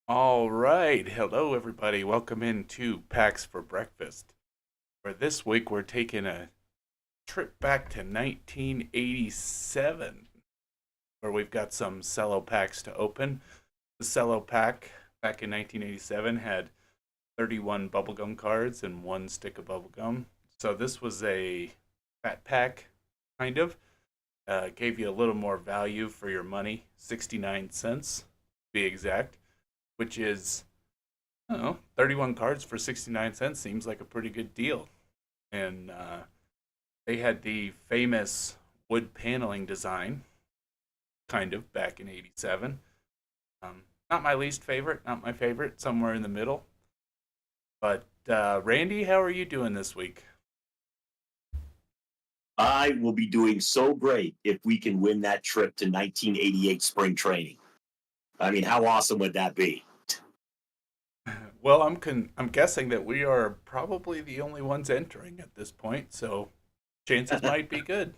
All right. Hello, everybody. Welcome into Packs for Breakfast, where this week we're taking a trip back to 1987, where we've got some Cello packs to open. The Cello pack back in 1987 had 31 bubblegum cards and one stick of bubblegum. So this was a fat pack, kind of. Gave you a little more value for your money, 69 cents to be exact, which is, I don't know, 31 cards for 69 cents seems like a pretty good deal. And they had the famous wood paneling design, kind of, back in 87. Not my least favorite, not my favorite, somewhere in the middle. But Randy, how are you doing this week? I will be doing so great if we can win that trip to 1988 spring training. I mean, how awesome would that be? Well, I'm guessing that we are probably the only ones entering at this point, so chances might be good.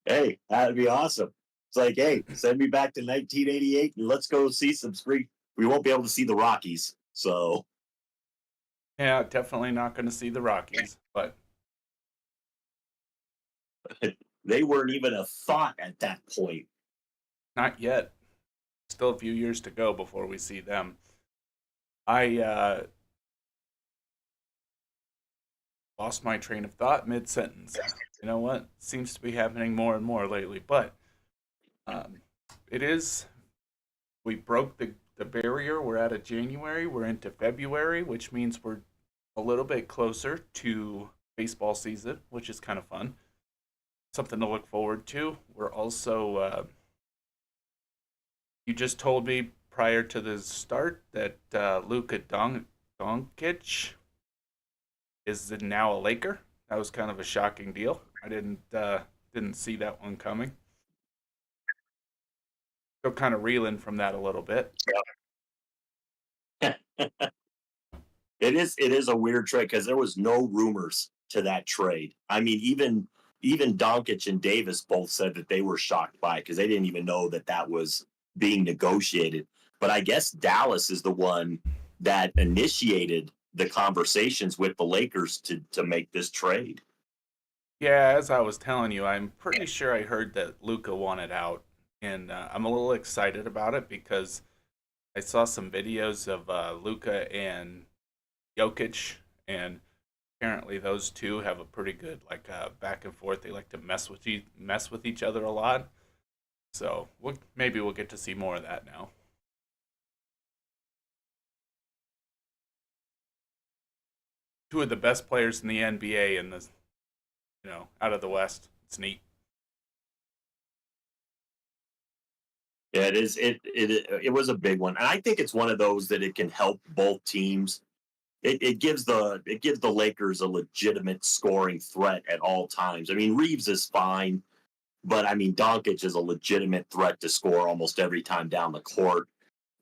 Hey, that'd be awesome. It's like, hey, send me back to 1988 and let's go see some spring. We won't be able to see the Rockies, so Yeah, definitely not going to see the Rockies, but they weren't even a thought at that point. not yet. Still a few years to go before we see them. I lost my train of thought mid sentence. You know what? Seems to be happening more and more lately, but um, it is. We broke the barrier. We're out of January. We're into February, which means we're a little bit closer to baseball season, which is kind of fun. Something to look forward to. We're also, you just told me prior to the start that Doncic is now a Laker. That was kind of a shocking deal. I didn't see that one coming. Still kind of reeling from that a little bit. It is a weird trade because there was no rumors to that trade. I mean, even Doncic and Davis both said that they were shocked by it because they didn't even know that that was being negotiated. But I guess Dallas is the one that initiated the conversations with the Lakers to make this trade. Yeah, as I was telling you, I'm pretty sure I heard that Luca wanted out, and I'm a little excited about it because I saw some videos of Luca and Jokic, and apparently those two have a pretty good back and forth. They like to mess with each other a lot. So maybe we'll get to see more of that now. Two of the best players in the NBA in this, out of the West. It's neat. Yeah, it is. It was a big one, and I think it's one of those that it can help both teams. It gives the Lakers a legitimate scoring threat at all times. I mean, Reeves is fine, but I mean, Doncic is a legitimate threat to score almost every time down the court.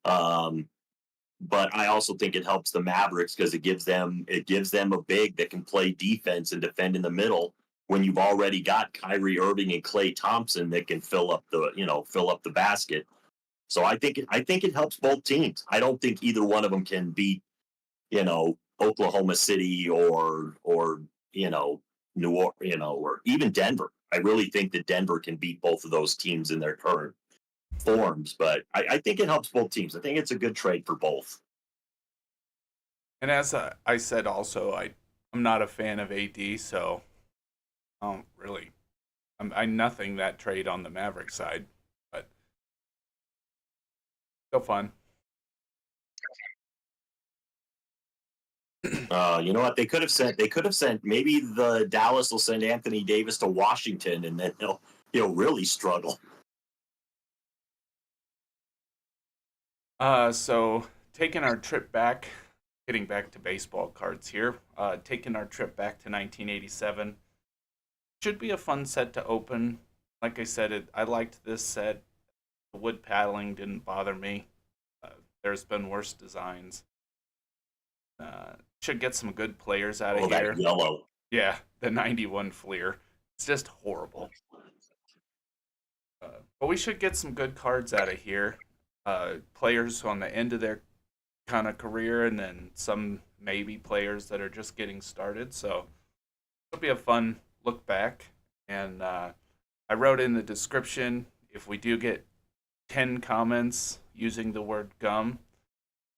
Um, but I also think it helps the Mavericks because it gives them a big that can play defense and defend in the middle when you've already got Kyrie Irving and Klay Thompson that can fill up the basket. So I think it helps both teams. I don't think either one of them can beat Oklahoma City or New Orleans, or even Denver. I really think that Denver can beat both of those teams in their current forms, but I think it helps both teams. I think it's a good trade for both. And as I said, also I'm not a fan of AD, so I don't really I'm nothing that trade on the Maverick side, but still fun. You know what they could have sent? They could have sent, maybe the Dallas will send Anthony Davis to Washington, and then he'll really struggle. So taking our trip back, getting back to baseball cards here, taking our trip back to 1987 should be a fun set to open. Like I said, I liked this set. The wood paddling didn't bother me. There's been worse designs. Should get some good players out of Oh, that here. yellow. Yeah, the 91 Fleer. It's just horrible. But we should get some good cards out of here. Players on the end of their kind of career, and then some maybe players that are just getting started. So it'll be a fun look back. And I wrote in the description if we do get 10 comments using the word gum,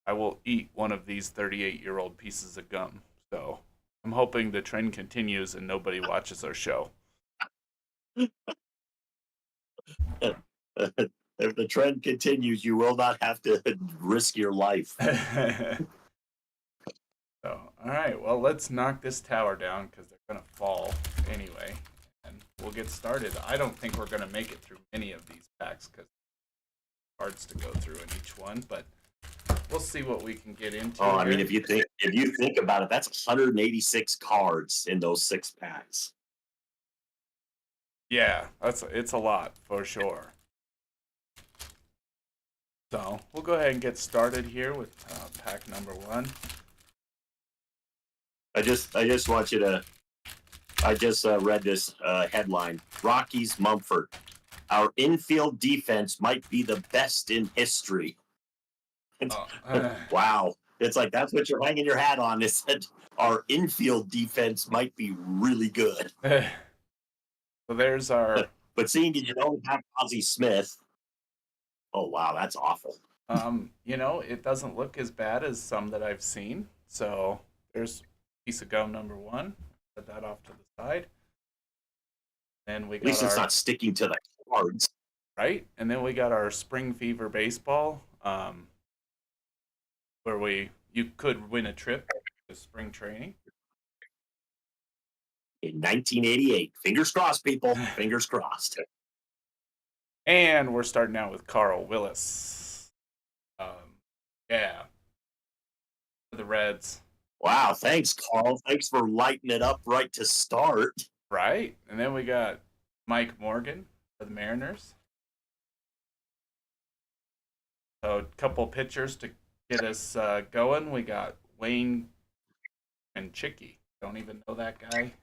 I will eat one of these 38-year-old pieces of gum. So I'm hoping the trend continues and nobody watches our show. If the trend continues, you will not have to risk your life. So, all right, well, let's knock this tower down because they're going to fall anyway. And we'll get started. I don't think we're going to make it through many of these packs because cards to go through in each one, but we'll see what we can get into. Oh, I mean, if you think about it, that's 186 cards in those 6 packs. Yeah, it's a lot for sure. So we'll go ahead and get started here with pack number 1. I just want you to. I just read this headline: Rockies Mumford. Our infield defense might be the best in history. Wow. It's like that's what you're hanging your hat on, is that our infield defense might be really good. So there's our. But seeing as you don't have Ozzie Smith, oh wow, that's awful. It doesn't look as bad as some that I've seen. So there's piece of gum number 1. Put that off to the side. And we got At least it's not sticking to the cards. Right? And then we got our Spring Fever baseball, where you could win a trip to spring training. In 1988. Fingers crossed, people. Fingers crossed. And we're starting out with Carl Willis. Yeah. For the Reds. Wow, thanks, Carl. Thanks for lighting it up right to start. Right? And then we got Mike Morgan for the Mariners. So a couple pitchers to get us going. We got Wayne and Chicky. Don't even know that guy.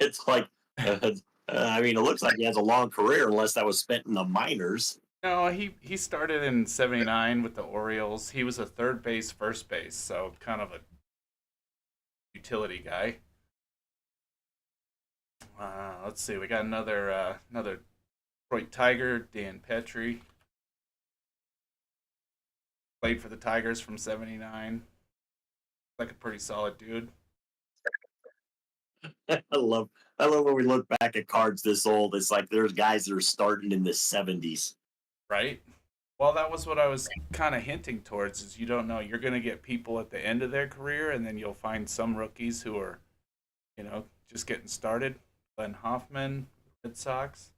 It's like, I mean, it looks like he has a long career unless that was spent in the minors. No, he started in '79 with the Orioles. He was a third base, first base, so kind of a utility guy. Let's see, we got another Detroit Tiger, Dan Petrie. Played for the Tigers from '79. Like a pretty solid dude. I love when we look back at cards this old. It's like there's guys that are starting in the 70s. Right? Well, that was what I was kind of hinting towards. Is you don't know, you're going to get people at the end of their career, and then you'll find some rookies who are, just getting started. Glenn Hoffman, Red Sox.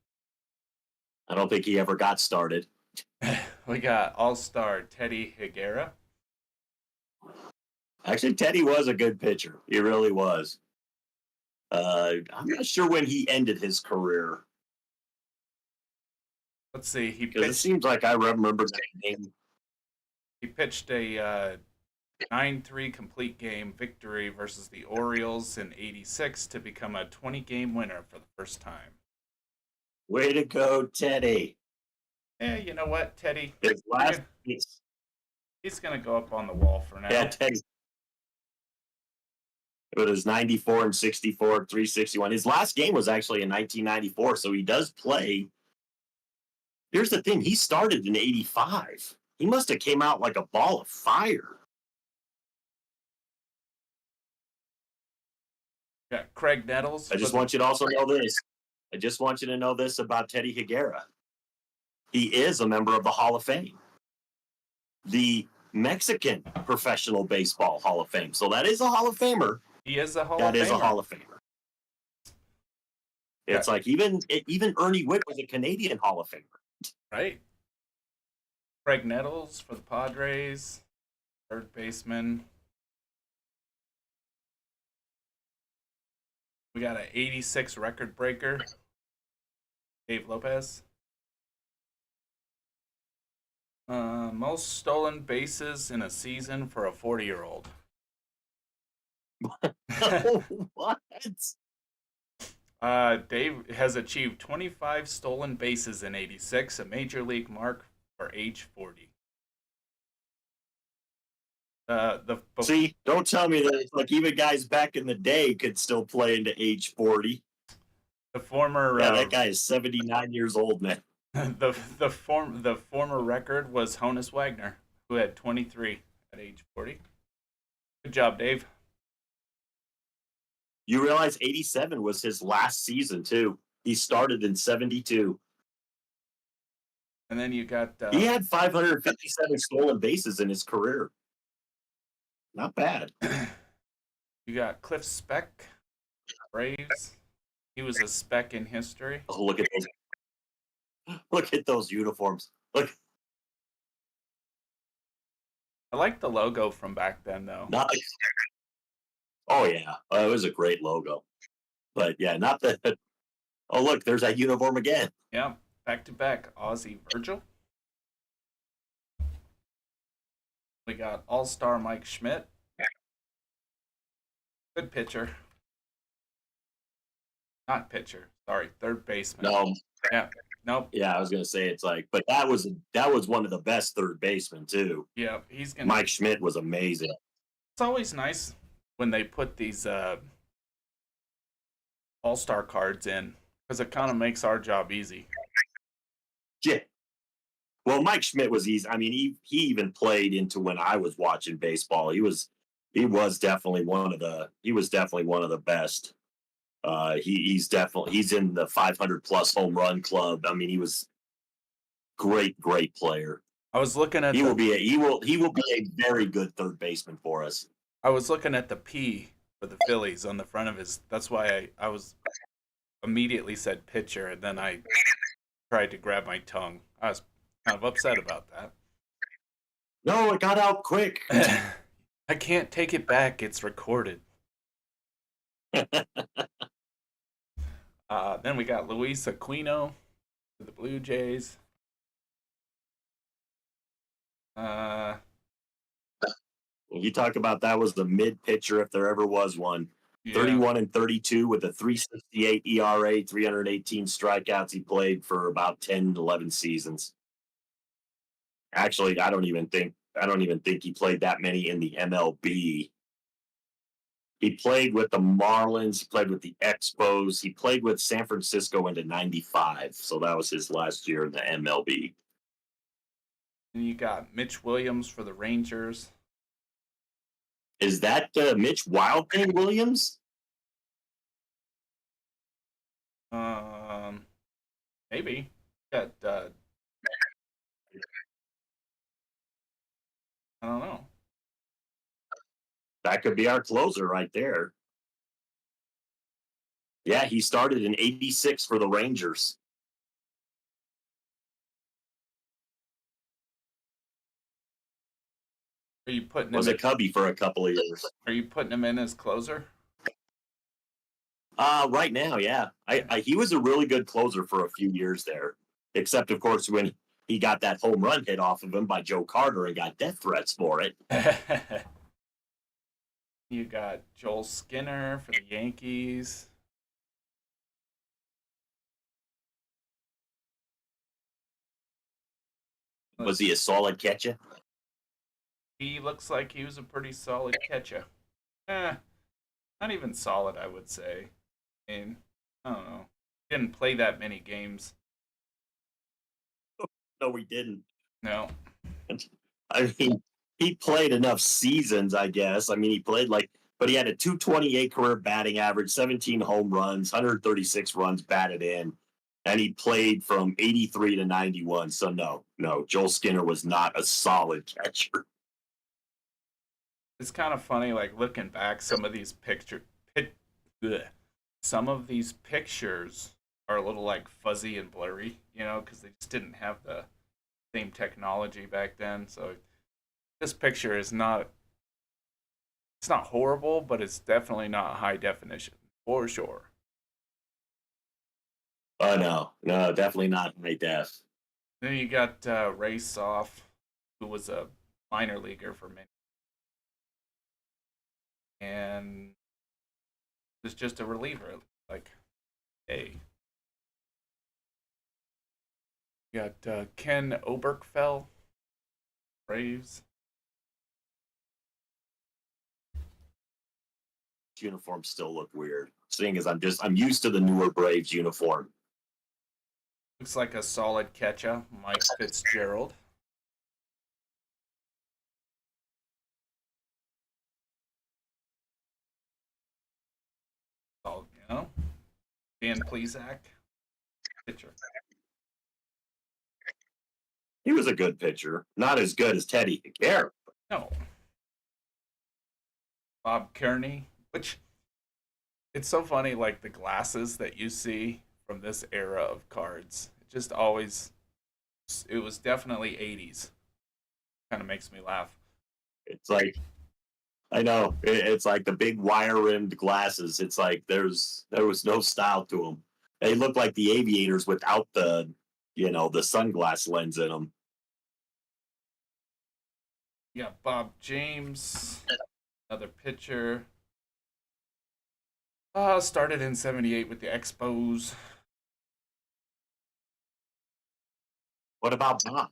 I don't think he ever got started. We got All-Star Teddy Higuera. Actually, Teddy was a good pitcher. He really was. I'm not sure when he ended his career. Let's see. Because it seems like I remember that name. He pitched a 9-3 complete game victory versus the Orioles in '86 to become a 20-game winner for the first time. Way to go, Teddy. You know what, Teddy? He's going to go up on the wall for now. Yeah, Teddy. It was 94 and 64, 361. His last game was actually in 1994, so he does play. Here's the thing. He started in '85. He must have came out like a ball of fire. Yeah, Craig Nettles. I just want you to also know this. I just want you to know this about Teddy Higuera. He is a member of the Hall of Fame, the Mexican Professional Baseball Hall of Fame. So that is a Hall of Famer. He is a Hall of Famer. That is a Hall of Famer. It's like even Ernie Witt was a Canadian Hall of Famer. Right. Craig Nettles for the Padres, third baseman. We got an '86 record breaker, Dave Lopez. Most stolen bases in a season for a 40-year-old. What? Dave has achieved 25 stolen bases in '86, a major league mark for age 40. The See, don't tell me that it's like even guys back in the day could still play into age 40. the former Yeah, that guy is 79 years old, man. the former record was Honus Wagner, who had 23 at age 40. Good job, Dave. You realize 87 was his last season, too. He started in 72. And then you got He had 557 stolen bases in his career. Not bad. you got Cliff Speck, Braves. He was a Speck in history. Oh, look at those uniforms. Look, I like the logo from back then, though. not. Oh yeah, it was a great logo. But yeah, not the. Oh look, there's that uniform again. Yeah, back to back, Ozzie Virgil. We got All-Star Mike Schmidt. Good pitcher. Not pitcher. Sorry, third baseman. No. Yeah. Nope. Yeah, I was gonna say it's like, but that was one of the best third basemen too. Yeah, he's gonna. Mike Schmidt was amazing. It's always nice when they put these all-star cards in because it kind of makes our job easy. Yeah. Well, Mike Schmidt was easy. I mean, he even played into when I was watching baseball. He was definitely one of the best. He's in the 500 plus home run club. I mean, he was great player. I was looking at he will be a very good third baseman for us. I was looking at the P for the Phillies on the front of his. That's why I was immediately said pitcher, and then I tried to grab my tongue. I was kind of upset about that. No, it got out quick. I can't take it back. It's recorded. Then we got Luis Aquino for the Blue Jays. You talk about that was the mid pitcher if there ever was one. Yeah. 31 and 32 with a 3.68 ERA, 318 strikeouts. He played for about 10, 11 seasons. Actually, I don't even think he played that many in the MLB. He played with the Marlins. He played with the Expos. He played with San Francisco into '95. So that was his last year in the MLB. And you got Mitch Williams for the Rangers. Is that Mitch Wildthing Williams? Maybe. Got I don't know. That could be our closer right there. Yeah, he started in '86 for the Rangers. Are you putting was a Cubby for a couple of years? Are you putting him in as closer? Right now, yeah. He was a really good closer for a few years there, except of course when he got that home run hit off of him by Joe Carter and got death threats for it. You got Joel Skinner for the Yankees. Was he a solid catcher? He looks like he was a pretty solid catcher. Not even solid, I would say. I mean, I don't know. He didn't play that many games. No, we didn't. No. I mean, he played enough seasons, I guess. I mean, he played but he had a 228 career batting average, 17 home runs, 136 runs batted in, and he played from 83 to 91. So no, Joel Skinner was not a solid catcher. It's kind of funny, like looking back, some of these pictures are a little like fuzzy and blurry, because they just didn't have the same technology back then. So this picture is not, it's not horrible, but it's definitely not high definition, for sure. Oh, no, definitely not high def. Then you got Race Off who was a minor leaguer for many, and was just a reliever. Like, hey, you got Ken Oberkfell, Braves. Uniforms still look weird. Seeing as I'm used to the newer Braves uniform. Looks like a solid catcher, Mike Fitzgerald. Oh, Dan Plesac, pitcher. He was a good pitcher, not as good as Teddy Garrett. No, Bob Kearney, which it's so funny, like the glasses that you see from this era of cards. It just always, it was definitely 80s. Kind of makes me laugh. It's like I know it's like the big wire rimmed glasses. It's like there was no style to them. They look like the aviators without the the sunglass lens in them. Yeah, Bob James, another pitcher. Started in '78 with the Expos. What about Bob?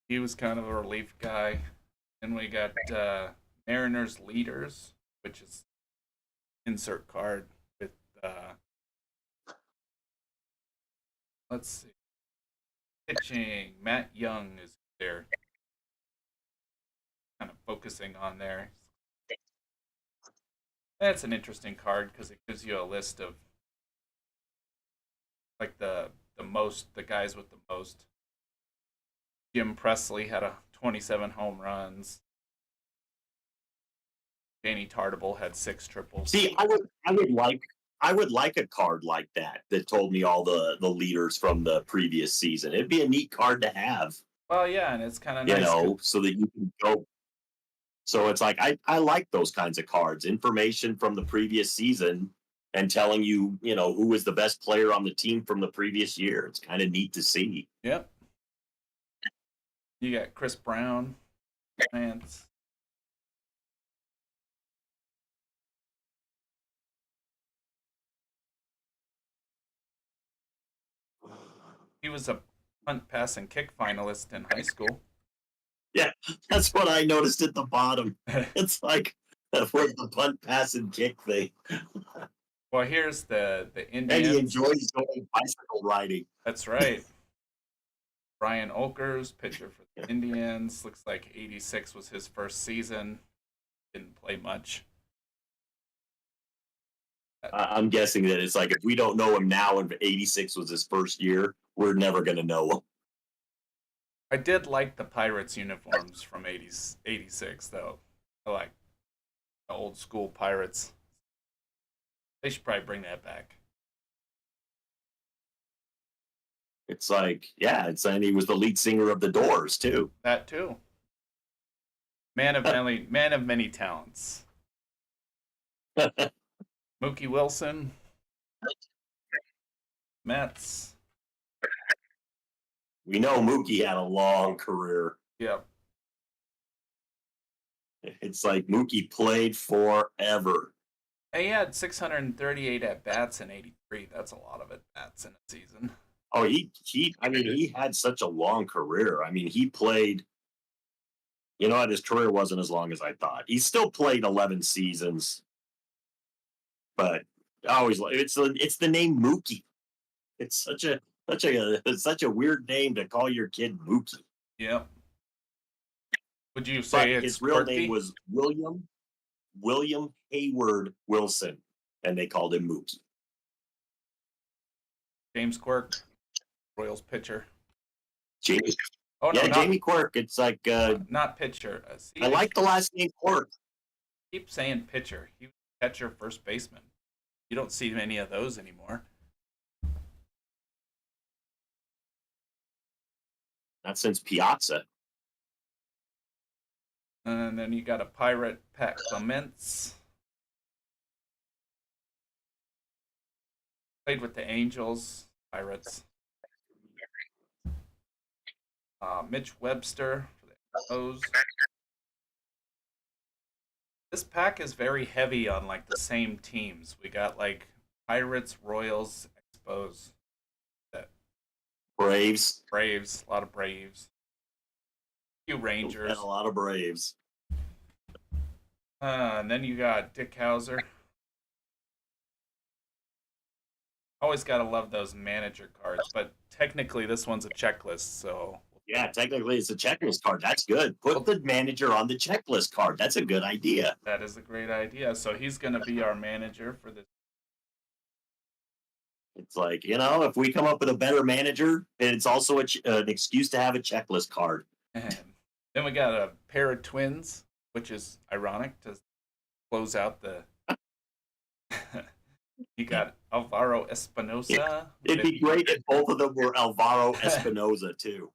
He was kind of a relief guy. Then we got Mariners leaders, which is insert card with let's see, pitching. Matt Young is there, kind of focusing on there. That's an interesting card because it gives you a list of like the guys with the most. Jim Presley had a 27 home runs. Danny Tartable had 6 triples. See, I would like a card like that told me all the leaders from the previous season. It'd be a neat card to have, Well, yeah, and it's kind of nice. so that you can go. So it's like I like those kinds of cards, information from the previous season and telling you, who was the best player on the team from the previous year. It's kind of neat to see. Yep. You got Chris Brown, Lance. He was a punt, pass, and kick finalist in high school. Yeah, that's what I noticed at the bottom. It's like where's the punt, pass, and kick thing. Well, here's the And Indians. he enjoys going bicycle riding. That's right. Brian Olkers, pitcher for the Indians. Looks like '86 was his first season. Didn't play much. I'm guessing that it's like if we don't know him now and '86 was his first year, we're never going to know him. I did like the Pirates uniforms from '86 though. I like the old school Pirates. They should probably bring that back. It's like, yeah, and he was the lead singer of the Doors too. That too. Man of many talents. Mookie Wilson, Mets. We know Mookie had a long career. Yep. It's like Mookie played forever. He had 638 at bats in '83. That's a lot of at bats in a season. Oh, he had such a long career. I mean, he played. You know what? His career wasn't as long as I thought. He still played 11 seasons, but I always it's the name Mookie. It's such a weird name to call your kid Mookie. Yep. Would you say his real name was William Hayward Wilson, and they called him Mookie. James Quirk, Royals pitcher. Jamie. Oh no, Jamie Quirk. It's like not pitcher. I like the last name Quirk. Keep saying pitcher. He was catcher, first baseman. You don't see many of those anymore. Not since Piazza. And then you got a Pirate, Pat Clements. Played with the Angels, Pirates. Mitch Webster for the Expos. This pack is very heavy on like the same teams. We got like Pirates, Royals, Expos, that Braves. Braves, a lot of Braves, a few And Rangers. a lot of Braves. And then you got Dick Hauser. Always gotta love those manager cards, but technically this one's a checklist, so Yeah, technically it's a checklist card. That's good. Put the manager on the checklist card. That's a good idea. that is a great idea. So he's gonna be our manager for this. It's like, if we come up with a better manager, it's also an excuse to have a checklist card. And then we got a pair of twins, which is ironic to close out the. You got Alvaro Espinosa. It'd be great if both of them were Alvaro Espinoza, too.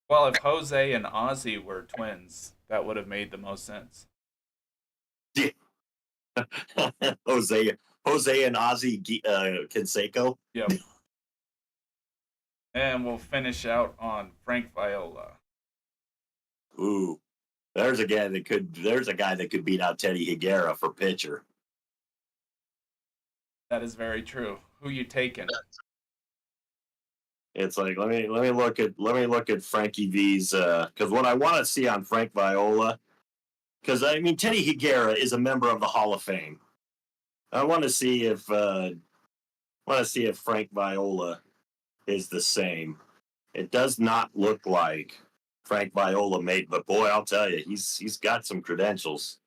Well, if Jose and Ozzy were twins, that would have made the most sense. Yeah. Jose and Ozzy Canseco. Yep. And we'll finish out on Frank Viola. Ooh, there's a guy that could beat out Teddy Higuera for pitcher. That is very true. Who you taking? It's like let me look at Frankie V's because what I want to see on Frank Viola, because I mean Teddy Higuera is a member of the Hall of Fame. I want to see if Frank Viola is the same. It does not look like Frank Viola made, but boy, I'll tell you, he's got some credentials.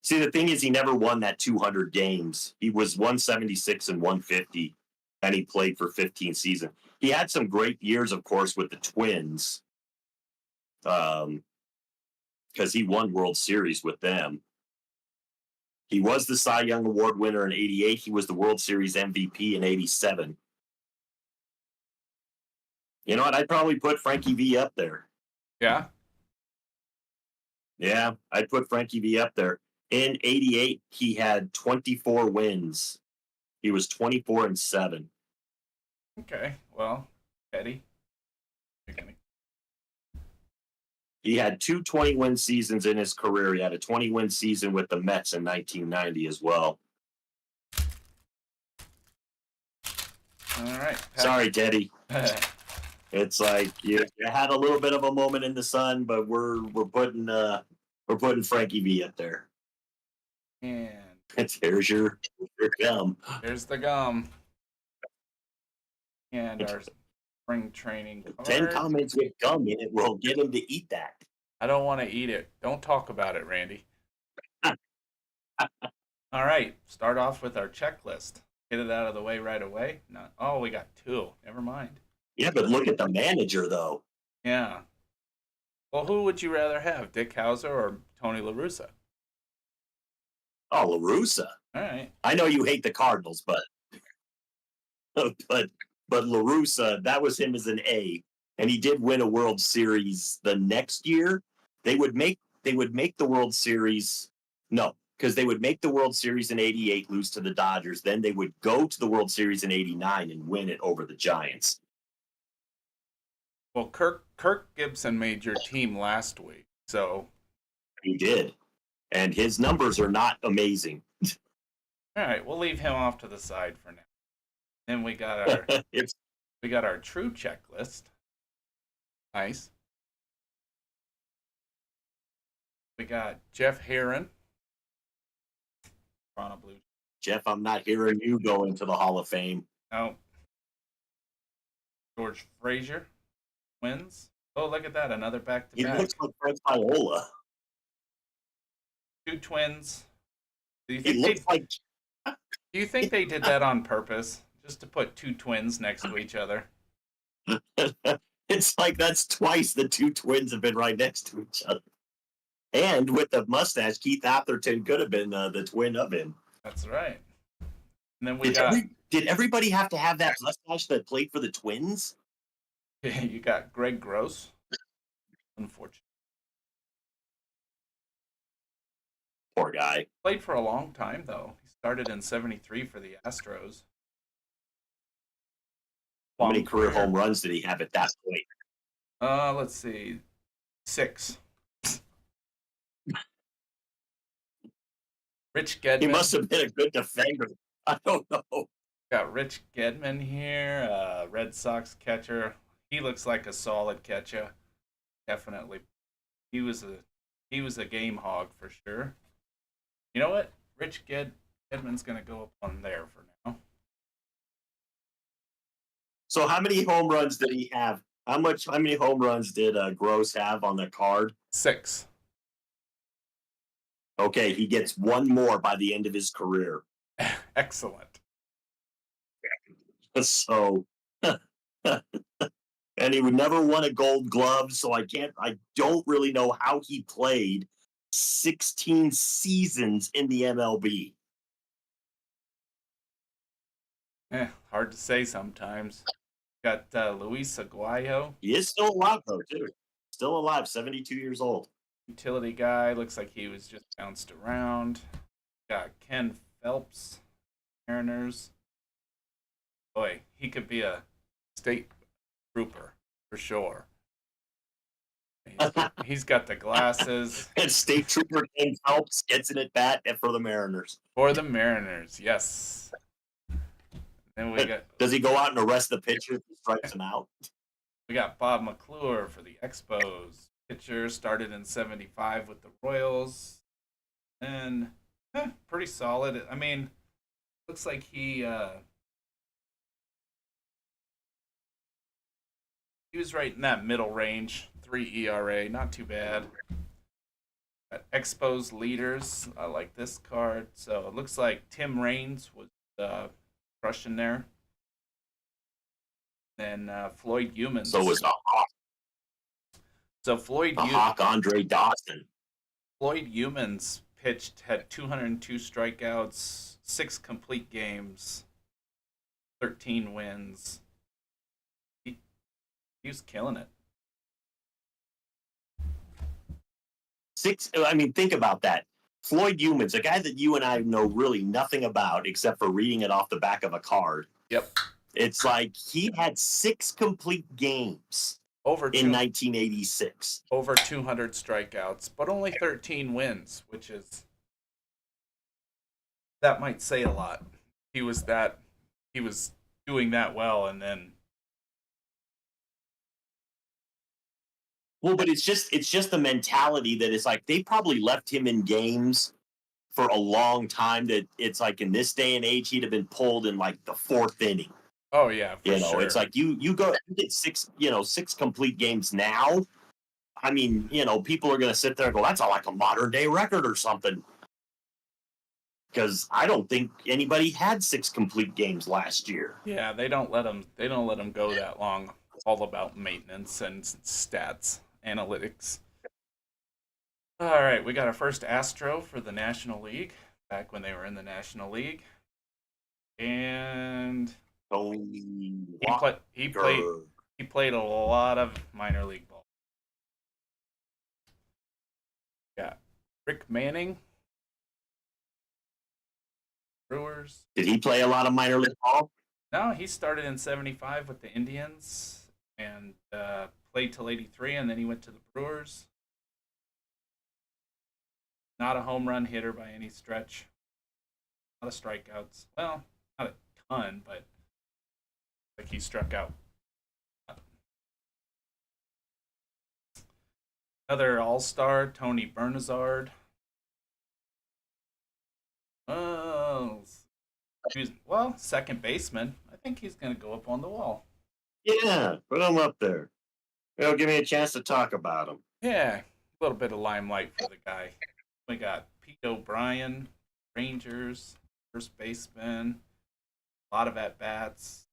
See, the thing is, he never won that 200 games. He was 176 and 150, and he played for 15 seasons. He had some great years, of course, with the Twins, because he won World Series with them. He was the Cy Young Award winner in '88. He was the World Series MVP in '87. You know what? I'd probably put Frankie V up there. Yeah. Yeah, I'd put Frankie V up there. In '88, he had 24 wins. He was 24-7. Okay. Well, Teddy. You're gonna... He had two 20-win seasons in his career. He had a 20-win season with the Mets in 1990 as well. All right. Sorry, Teddy. It's like you had a little bit of a moment in the sun, but we're putting Frankie V up there. And There's your gum. here's the gum. And our spring training card. 10 comments with gum in it will get him to eat that. I don't want to eat it. Don't talk about it, Randy. All right. Start off with our checklist. Get it out of the way right away. No. Oh, we got two. Never mind. Yeah, but look at the manager, though. Yeah. Well, who would you rather have, Dick Hauser or Tony La Russa? Oh, La Russa. All right. I know you hate the Cardinals, but La Russa, that was him as an A, and he did win a World Series the next year. They would make the World Series. No, because they would make the World Series in '88, lose to the Dodgers. Then they would go to the World Series in '89 and win it over the Giants. Well, Kirk Gibson made your team last week, so He did, and his numbers are not amazing. all right, we'll leave him off to the side for now. Then we got our we got our true checklist. Nice. We got Jeff Herron, Toronto Blue. Jeff, I'm not hearing you go into the Hall of Fame. No. George Frazier wins. Oh, look at that! Another He back-to-back. looks like Frank Viola. Two twins. Do you He think looks like do you think they did that on purpose, just to put two twins next to each other? it's like that's twice the two twins have been right next to each other. And with the mustache, Keith Atherton could have been the twin of him. That's right. And then we got Did everybody have to have that mustache that played for the Twins? you got Greg Gross. Unfortunately, Poor guy. played for a long time though. He started in '73 for the Astros. How long many career career. home runs did he have at that point? Let's see, 6. Rich He Gedman. must have been a good defender. I don't know. Got Rich Gedman here, Red Sox catcher. He looks like a solid catcher. Definitely, he was a he was a game hog for sure. You know what? Gedman's gonna go up on there for now. So how many home runs did he have? How many home runs did Gross have on the card? 6. Okay, he gets one more by the end of his career. Excellent. So and he would never won a gold glove, so I don't really know how he played 16 seasons in the MLB. Hard to say sometimes. Got Luis Aguayo, He is still alive though, too. Still alive, 72 years old. utility guy. Looks like he was just bounced around. Got Ken Phelps, Mariners. Boy, he could be a state trooper for sure. He's got the glasses And State Trooper Ken Phelps gets an at bat for the Mariners. for the Mariners. Yes. Then Does he go out and arrest the pitcher if he strikes him out? we got Bob McClure for the Expos. Pitcher started in '75 with the Royals, and pretty solid. I mean, looks like he was right in that middle range, 3 ERA, not too bad. Got Expos leaders. I like this card. So it looks like Tim Raines was crushing there. Then Floyd Humans. So was So Floyd the Hawk Andre Dawson. Floyd Humans had 202 strikeouts, 6 complete games, 13 wins. He was killing it. I mean, think about that. Floyd Humans, a guy that you and I know really nothing about except for reading it off the back of a card. Yep. It's like he had 6 complete games in 1986. Over 200 strikeouts, but only 13 wins, which is that might say a lot. He was doing that well, and then Well, but it's just the mentality that it's like they probably left him in games for a long time that it's like in this day and age he'd have been pulled in like the 4th inning. oh yeah, for sure. It's like you get 6 complete games now. I mean, people are going to sit there and go, that's like a modern day record or something. Because I don't think anybody had 6 complete games last year. Yeah, they don't let them go that long. All about maintenance and stats, analytics. All right, we got our first Astro for the National League back when they were in the National League, and he played a lot of minor league ball. Yeah, Rick Manning, Brewers. Did he play a lot of minor league ball? No, he started in '75 with the Indians and played till '83, and then he went to the Brewers. Not a home run hitter by any stretch. A lot of strikeouts. Well, not a ton, but like he struck out. Another All-Star, Tony Bernazard. Oh, second baseman. I think he's going to go up on the wall. Yeah, put him up there. It'll give me a chance to talk about him. Yeah, a little bit of limelight for the guy. We got Pete O'Brien, Rangers, first baseman, a lot of at-bats,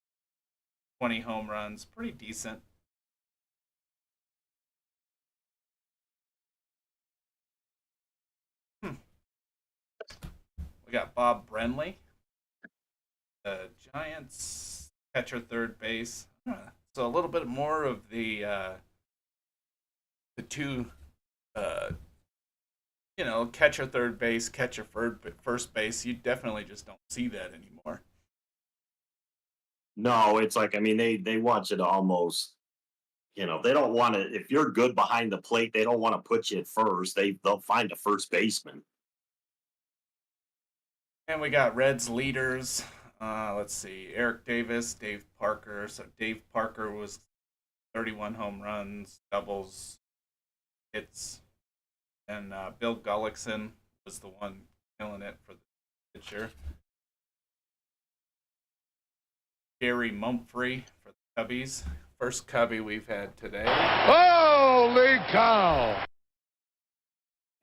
20 home runs, pretty decent. We got Bob Brenly, the Giants, catcher, third base. So a little bit more of the two, catcher, third base, catcher, first base. You definitely just don't see that anymore. No, it's like, I mean, they want you to almost, they don't want to. If you're good behind the plate, they don't want to put you at first. They'll find a first baseman. And we got Reds leaders. Let's see, Eric Davis, Dave Parker. So Dave Parker was 31 home runs, doubles, hits, and Bill Gullickson was the one killing it for the pitcher. Gary Mumphrey for the Cubbies. First Cubby we've had today. Holy cow!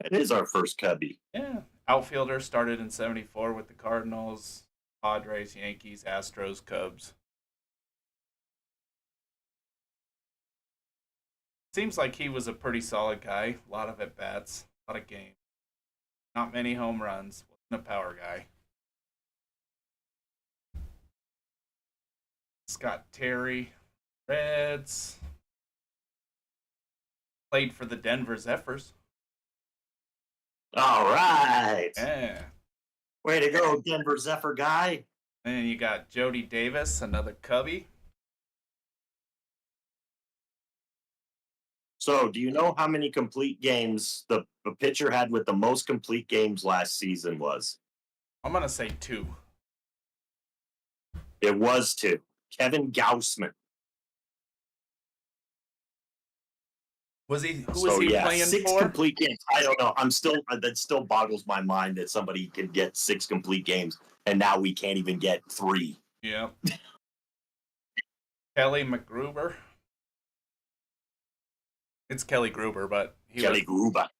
It is our first Cubby. Yeah. Outfielder started in 74 with the Cardinals, Padres, Yankees, Astros, Cubs. Seems like he was a pretty solid guy. A lot of at bats, a lot of games. Not many home runs. Wasn't a power guy. Scott Terry, Reds. Played for the Denver Zephyrs. All right. Yeah. Way to go, Denver Zephyr guy. And then you got Jody Davis, another Cubby. So, do you know how many complete games the pitcher had with the most complete games last season was? I'm gonna say 2. It was 2. Kevin Gaussman. Who was he Yeah, playing 6 for? complete games. I don't know. That still boggles my mind that somebody could get 6 complete games, and now we can't even get 3. Yeah. Kelly McGruber. It's Kelly Gruber, but Kelly Gruber.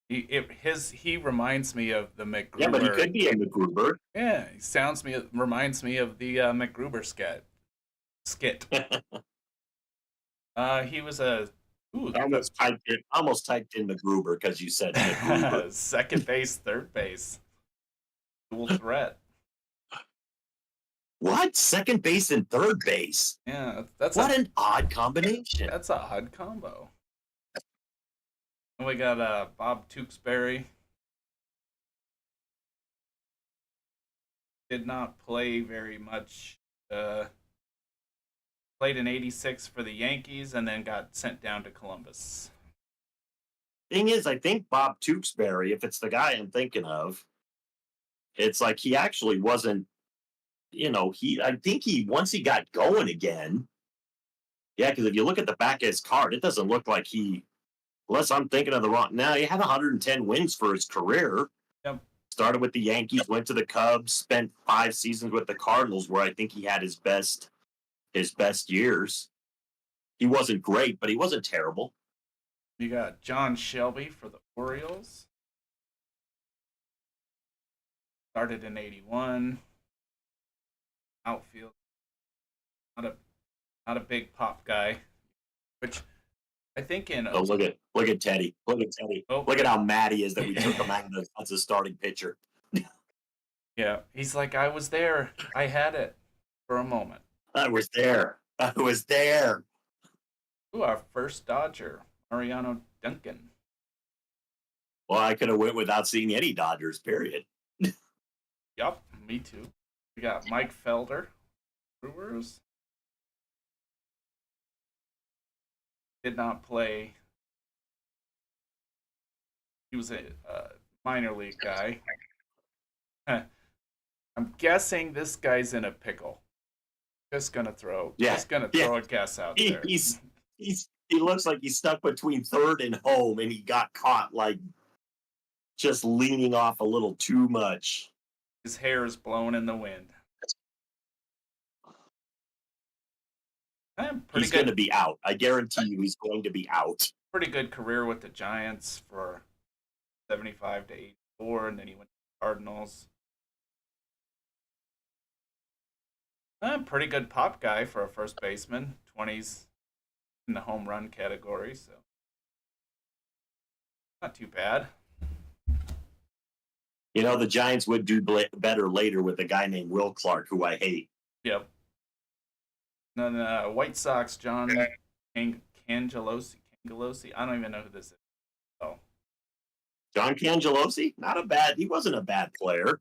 He reminds me of the McGruber. Yeah, but he could be a McGruber. Yeah, reminds me of the McGruber skit. He was a almost typed in McGruber because you said McGruber. second base, third base, dual threat. What? Second base and third base? Yeah, what an odd combination. That's a odd combo. And we got Bob Tewksbury. Did not play very much. Played in '86 for the Yankees and then got sent down to Columbus. Thing is, I think Bob Tewksbury, if it's the guy I'm thinking of, it's like he actually wasn't, I think once he got going again, yeah, because if you look at the back of his card, it doesn't look like unless I'm thinking of the wrong, now he had 110 wins for his career. Yep. Started with the Yankees, went to the Cubs, spent 5 seasons with the Cardinals, where I think he had his best years. He wasn't great, but he wasn't terrible. You got John Shelby for the Orioles. Started in '81. Outfield. Not a big pop guy, which I think in. Oh, look at Teddy. Look at Teddy. Oh. Look at how mad he is that we took him out as a starting pitcher. Yeah, he's like, I was there. I had it for a moment. I was there. Ooh, our first Dodger, Mariano Duncan. Well, I could have went without seeing any Dodgers, period. Yup, me too. We got Mike Felder, Brewers. Did not play. He was a minor league guy. I'm guessing this guy's in a pickle. Just gonna throw a guess out there. He looks like he's stuck between third and home, and he got caught like just leaning off a little too much. His hair is blowing in the wind. He's going to be out. I guarantee you, he's going to be out. Pretty good career with the Giants for 75 to 84, and then he went to the Cardinals. Pretty good pop guy for a first baseman. 20s in the home run category, so not too bad. The Giants would do better later with a guy named Will Clark, who I hate. Yep. And then White Sox, John Cangelosi. I don't even know who this is. Oh. John Cangelosi? He wasn't a bad player.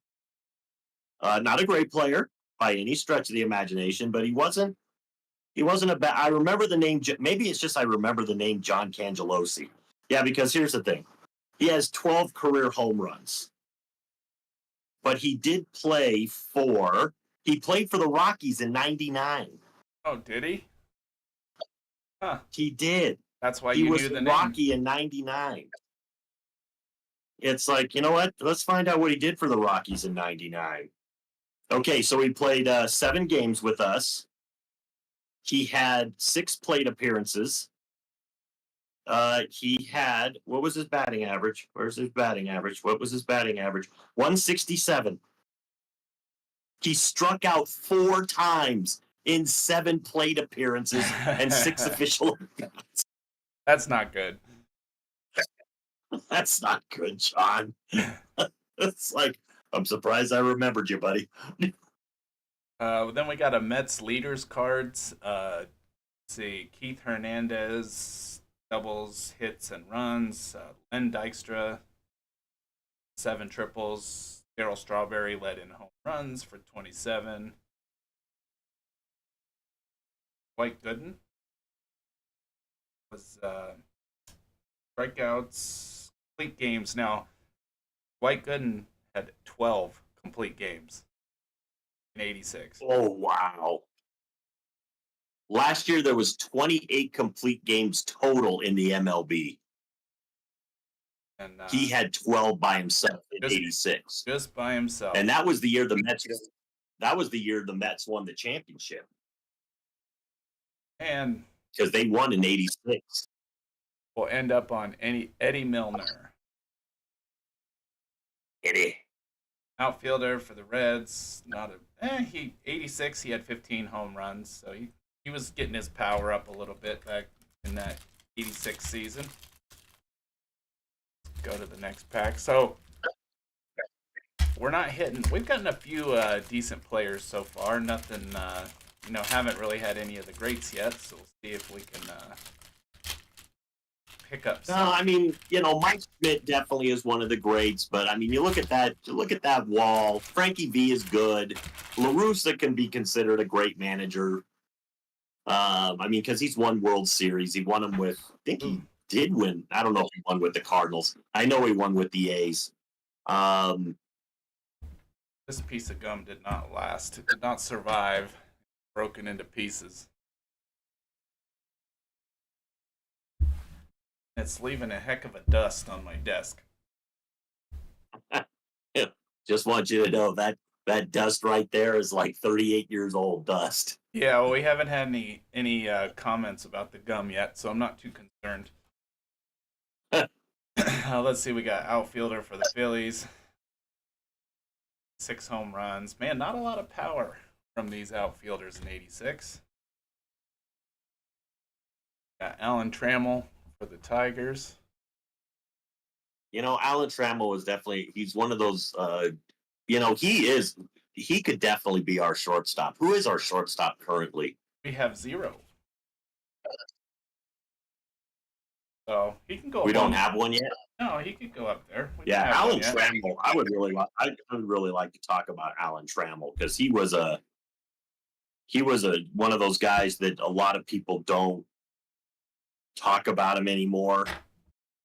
Not a great player. by any stretch of the imagination, but he wasn't. He wasn't a bad. I remember the name. Maybe it's just I remember the name John Cangelosi. Yeah, because here's the thing: he has 12 career home runs, but he did play for. He played for the Rockies in '99. Oh, did he? Huh. He did. That's why He you was knew the a name. Rocky in '99. It's like, you know what? Let's find out what he did for the Rockies in '99. Okay, so he played 7 games with us. He had 6 plate appearances. He had, what was his batting average? Where's his batting average? What was his batting average? 167. He struck out 4 times in 7 plate appearances and 6 official. That's not good. That's not good, John. It's like, I'm surprised I remembered you, buddy. Then we got a Mets leaders cards. Let's see, Keith Hernandez, doubles, hits, and runs. Len Dykstra, 7 triples. Darryl Strawberry led in home runs for 27. Dwight Gooden was strikeouts, complete games. Now, Dwight Gooden had 12 complete games in '86. Oh, wow. Last year, there was 28 complete games total in the MLB. And He had 12 by himself in '86. Just by himself. And that was the year the Mets. That was the year the Mets won the championship. And because they won in '86. We'll end up on Eddie Milner. Eddie. Outfielder for the Reds. Not a 86. He had 15 home runs, so he was getting his power up a little bit back in that '86 season. Go to the next pack. So we're not hitting. We've gotten a few decent players so far. Nothing. Haven't really had any of the greats yet. So we'll see if we can pick up. No, I mean, Mike Schmidt definitely is one of the greats, but I mean, you look at that wall. Frankie V is good. La Russa can be considered a great manager. I mean, because he's won World Series. He won them with. I think he did win. I don't know if he won with the Cardinals. I know he won with the A's. This piece of gum did not last. It did not survive. Broken into pieces. It's leaving a heck of a dust on my desk. Just want you to know that dust right there is like 38 years old dust. Yeah, well, we haven't had any comments about the gum yet, so I'm not too concerned. Let's see, we got outfielder for the Phillies. 6 home runs. Man, not a lot of power from these outfielders in '86. Got Alan Trammell for the Tigers. Alan Trammell is definitely, he's one of those, he could definitely be our shortstop. Who is our shortstop currently? We have 0. So he can go. We don't have one yet? No, he could go up there. Yeah, Alan Trammell. I would really like to talk about Alan Trammell because he was one of those guys that a lot of people don't talk about him anymore.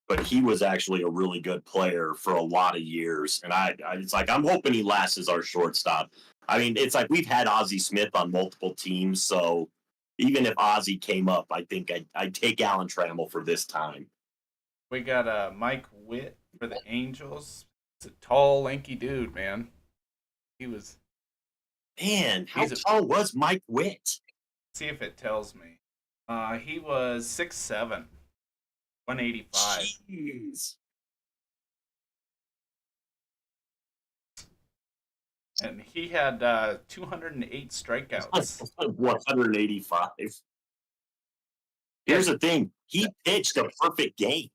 But he was actually a really good player for a lot of years, and it's like I'm hoping he lasts as our shortstop. I mean, it's like we've had Ozzie Smith on multiple teams, so even if Ozzie came up, I think I'd take Alan Trammell for this time. We got Mike Witt for the Angels. It's a tall, lanky dude, man. He was. Man, how tall was Mike Witt? See if it tells me. He was 6'7", 185. Jeez. And he had 208 strikeouts. 185. Here's the thing. He pitched a perfect game.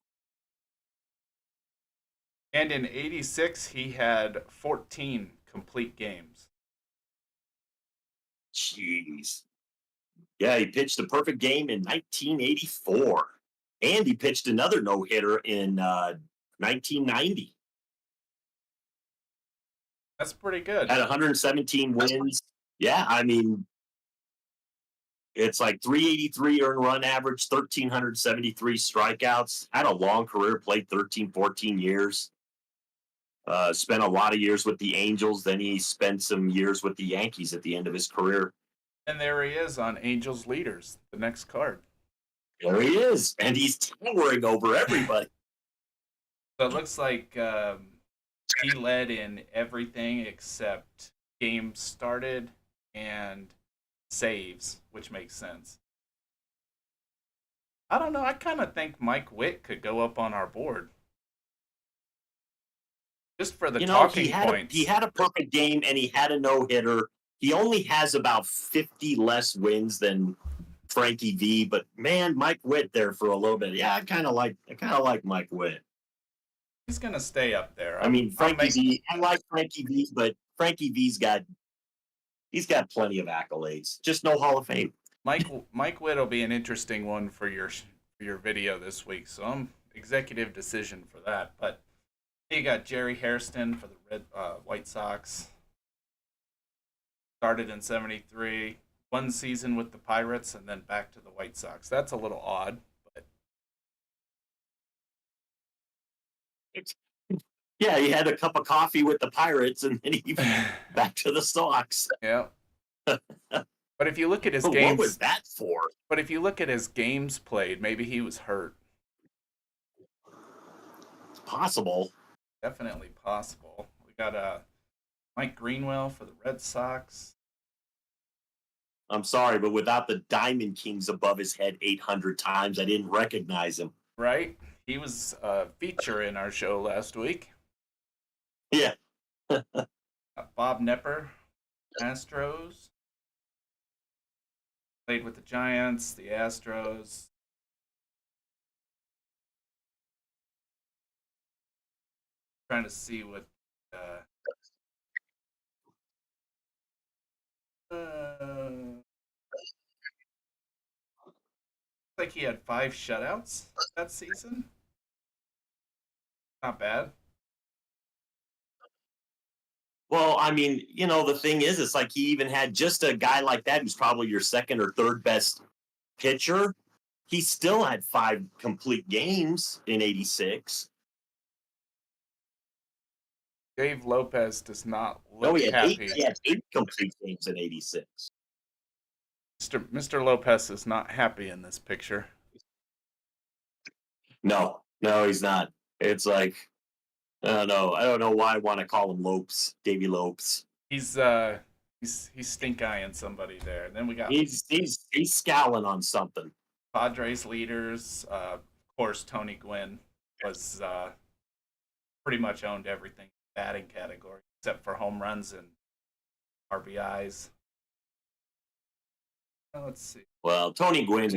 And in '86, he had 14 complete games. Jeez. Yeah, he pitched a perfect game in 1984. And he pitched another no-hitter in 1990. That's pretty good. Had 117 wins. Yeah, I mean, it's like 383 earned run average, 1,373 strikeouts. Had a long career, played 13, 14 years. Spent a lot of years with the Angels. Then he spent some years with the Yankees at the end of his career. And there he is on Angels Leaders, the next card. There he is, and he's towering over everybody. So it looks like he led in everything except games started and saves, which makes sense. I don't know. I kind of think Mike Witt could go up on our board just for the talking points. He had a perfect game, and he had a no-hitter. He only has about 50 less wins than Frankie V, but man, Mike Witt there for a little bit. Yeah, I kind of like Mike Witt. He's gonna stay up there. I mean, Frankie V. I like Frankie V, but Frankie V's got plenty of accolades, just no Hall of Fame. Mike Witt will be an interesting one for your video this week. So I'm executive decision for that. But you got Jerry Hairston for the White Sox. Started in '73, one season with the Pirates, and then back to the White Sox. That's a little odd, but yeah, he had a cup of coffee with the Pirates, and then he back to the Sox. Yeah. But if you look at his games, what was that for? But if you look at his games played, maybe he was hurt. It's possible. Definitely possible. We got Mike Greenwell for the Red Sox. I'm sorry, but without the Diamond Kings above his head 800 times, I didn't recognize him. Right? He was a feature in our show last week. Yeah. Bob Nepper, Astros. Played with the Giants, the Astros. Trying to see what like he had 5 shutouts that season. Not bad. Well, I mean, the thing is, it's like he even had just a guy like that who's probably your second or third best pitcher. He still had 5 complete games in '86. Dave Lopez does not look he had happy. He had 8 complete games in '86. Mr. Lopez is not happy in this picture. No, he's not. It's like, I don't know why I want to call him Lopes, Davy Lopes. He's stink eyeing somebody there. And then we got he's scowling on something. Padres leaders. Of course, Tony Gwynn was pretty much owned everything batting category except for home runs and RBIs. Let's see. Well, Tony Gwynn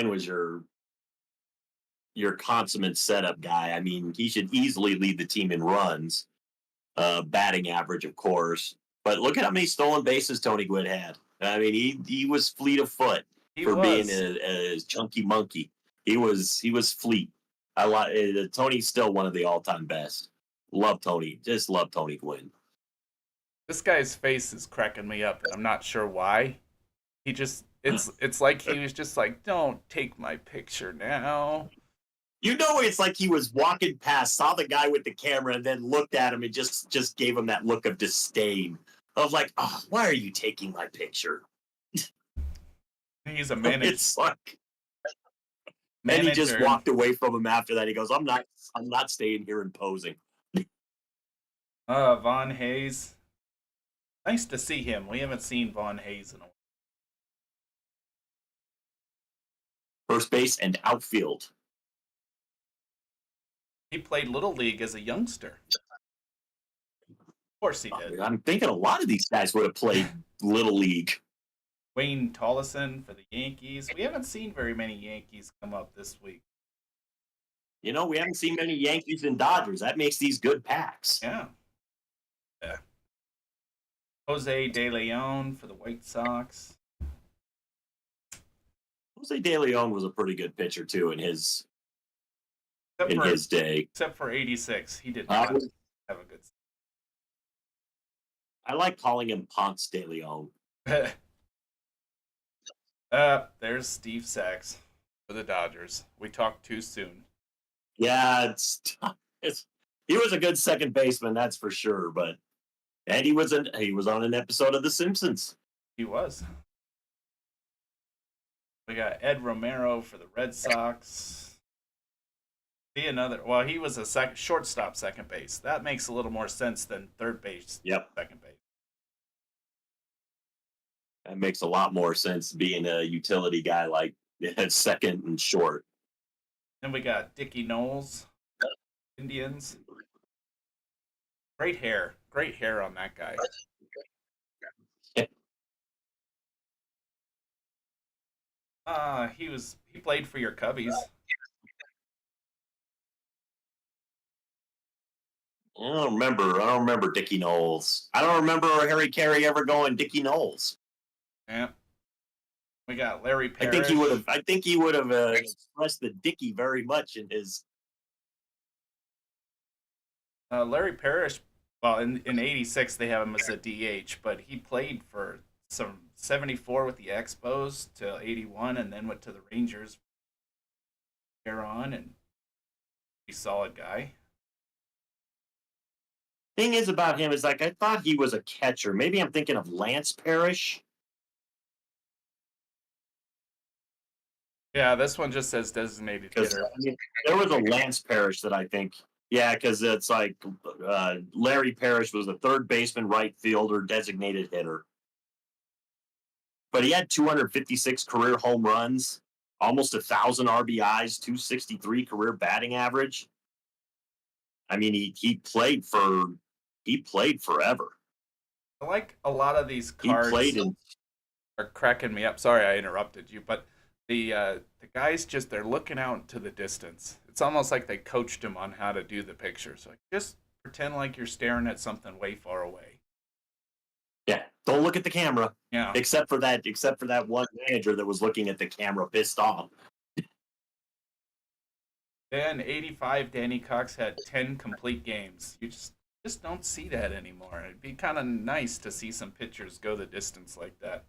was your consummate setup guy. I mean, he should easily lead the team in runs, batting average, of course. But look at how many stolen bases Tony Gwynn had. I mean, he was fleet of foot being a chunky monkey. He was fleet. I like Tony's still one of the all-time best. Love Tony. Just love Tony Gwynn. This guy's face is cracking me up, and I'm not sure why. He just it's like he was just like, don't take my picture now. It's like he was walking past, saw the guy with the camera, and then looked at him and just gave him that look of disdain. I was like, oh, why are you taking my picture? He's a manager. It's like, and he just walked away from him after that. He goes, I'm not staying here and posing. Von Hayes. Nice to see him. We haven't seen Von Hayes in a while. First base and outfield. He played Little League as a youngster. Of course he did. I'm thinking a lot of these guys would have played Little League. Wayne Tollison for the Yankees. We haven't seen very many Yankees come up this week. We haven't seen many Yankees and Dodgers. That makes these good packs. Yeah. Jose De Leon for the White Sox. Jose De Leon was a pretty good pitcher too in his day. Except for '86, he did not have a good. I like calling him Ponce de Leon. There's Steve Sachs for the Dodgers. We talked too soon. Yeah, it's he was a good second baseman, that's for sure. But and he was on an episode of The Simpsons. He was. We got Ed Romero for the Red Sox. Well, he was a shortstop second base. That makes a little more sense than third base, Yep, second base. that makes a lot more sense being a utility guy like at second and short. Then we got Dickie Knowles, Indians. Great hair on that guy. He played for your Cubbies. I don't remember Dickie Knowles. I don't remember Harry Carey ever going Dickie Knowles. Yeah. We got Larry I Parrish. think he would have expressed the Dickie very much in his. Larry Parrish. Well, in '86 they have him as a DH, but he played for some '74 with the Expos till '81, and then went to the Rangers. Here on, and he's a solid guy. Thing is about him is like I thought he was a catcher. Maybe I'm thinking of Lance Parrish. Yeah, this one just says designated hitter. I mean, there was a Lance Parrish that I think, yeah, because it's like Larry Parrish was a third baseman, right fielder, designated hitter. But he had 256 career home runs, almost 1,000 RBIs, 263 career batting average. I mean, he played forever. I like a lot of these He cards played in. are cracking me up. Sorry, I interrupted you, but the guys they're looking out into the distance. It's almost like they coached him on how to do the pictures. Like just pretend like you're staring at something way far away. Yeah, don't look at the camera. Yeah. Except for that one manager that was looking at the camera pissed off. Then '85, Danny Cox had 10 complete games. You just don't see that anymore. It'd be kind of nice to see some pitchers go the distance like that.